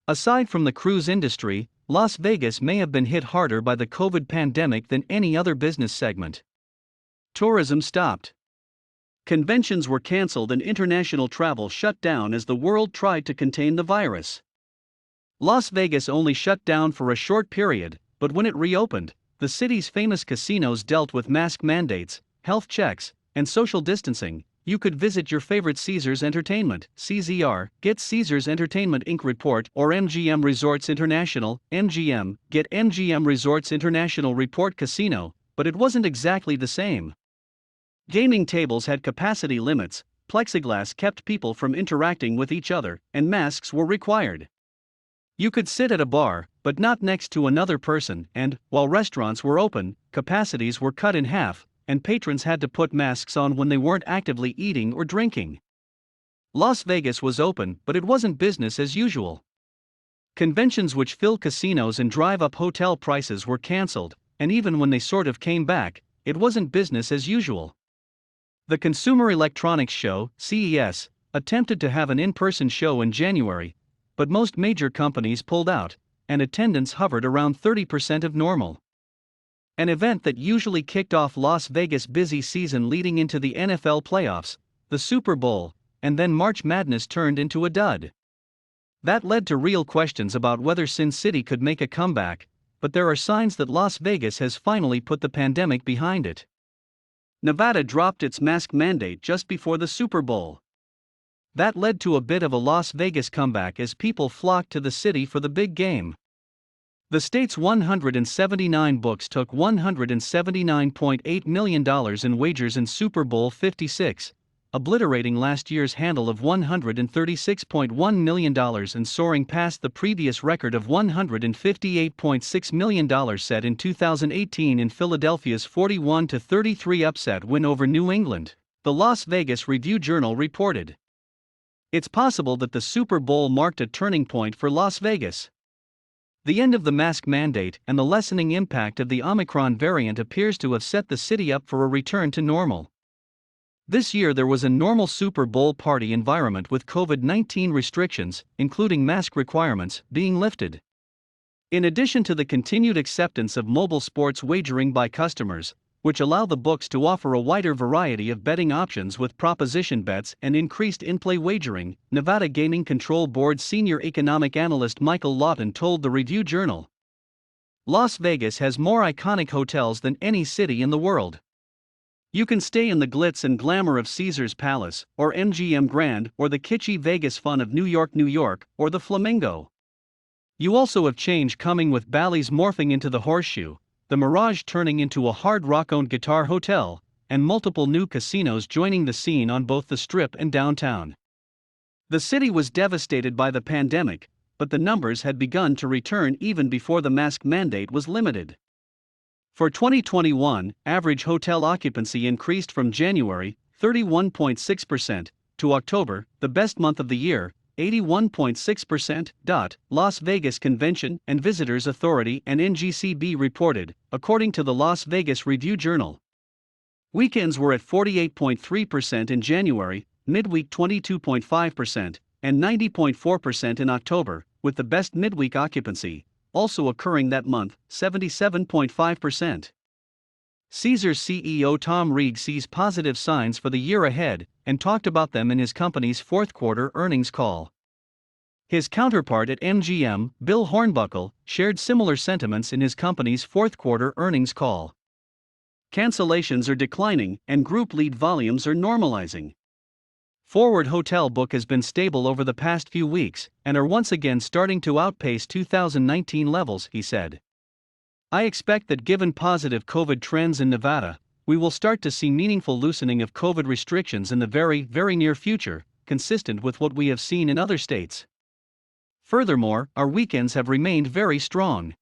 Aside from the cruise industry, Las Vegas may have been hit harder by the COVID pandemic than any other business segment. Tourism stopped. Conventions were canceled and international travel shut down as the world tried to contain the virus. Las Vegas only shut down for a short period, but when it reopened, the city's famous casinos dealt with mask mandates, health checks, and social distancing. You could visit your favorite Caesars Entertainment (CZR), get Caesars Entertainment Inc. report, or MGM Resorts International (MGM), get MGM Resorts International report casino, but it wasn't exactly the same. Gaming tables had capacity limits, plexiglass kept people from interacting with each other, and masks were required. You could sit at a bar, but not next to another person, and, while restaurants were open, capacities were cut in half, and patrons had to put masks on when they weren't actively eating or drinking. Las Vegas was open, but it wasn't business as usual. Conventions which fill casinos and drive up hotel prices were canceled, and even when they sort of came back, it wasn't business as usual. The Consumer Electronics Show, CES, attempted to have an in-person show in January, but most major companies pulled out, and attendance hovered around 30% of normal. An event that usually kicked off Las Vegas' busy season leading into the NFL playoffs, the Super Bowl, and then March Madness turned into a dud. That led to real questions about whether Sin City could make a comeback, but there are signs that Las Vegas has finally put the pandemic behind it. Nevada dropped its mask mandate just before the Super Bowl. That led to a bit of a Las Vegas comeback as people flocked to the city for the big game. The state's 179 books took $179.8 million in wagers in Super Bowl 56, obliterating last year's handle of $136.1 million and soaring past the previous record of $158.6 million set in 2018 in Philadelphia's 41-33 upset win over New England, the Las Vegas Review-Journal reported. It's possible that the Super Bowl marked a turning point for Las Vegas. The end of the mask mandate and the lessening impact of the Omicron variant appears to have set the city up for a return to normal. This year there was a normal Super Bowl party environment with COVID-19 restrictions, including mask requirements, being lifted. In addition to the continued acceptance of mobile sports wagering by customers, which allow the books to offer a wider variety of betting options with proposition bets and increased in-play wagering, Nevada Gaming Control Board senior economic analyst Michael Lawton told the Review-Journal. Las Vegas has more iconic hotels than any city in the world. You can stay in the glitz and glamour of Caesars Palace, or MGM Grand, or the kitschy Vegas fun of New York, or the Flamingo. You also have change coming with Bally's morphing into the Horseshoe, the Mirage turning into a hard rock-owned guitar hotel, and multiple new casinos joining the scene on both the Strip and downtown. The city was devastated by the pandemic, but the numbers had begun to return even before the mask mandate was limited. For 2021, average hotel occupancy increased from January, 31.6%, to October, the best month of the year, 81.6%. Las Vegas Convention and Visitors Authority and NGCB reported, according to the Las Vegas Review-Journal. Weekends were at 48.3% in January, midweek 22.5%, and 90.4% in October, with the best midweek occupancy, also occurring that month, 77.5%. Caesars CEO Tom Reeg sees positive signs for the year ahead and talked about them in his company's fourth-quarter earnings call. His counterpart at MGM, Bill Hornbuckle, shared similar sentiments in his company's fourth-quarter earnings call. Cancellations are declining and group lead volumes are normalizing. Forward hotel book has been stable over the past few weeks and are once again starting to outpace 2019 levels, he said. I expect that given positive COVID trends in Nevada, we will start to see meaningful loosening of COVID restrictions in the very, very near future, consistent with what we have seen in other states. Furthermore, our weekends have remained very strong.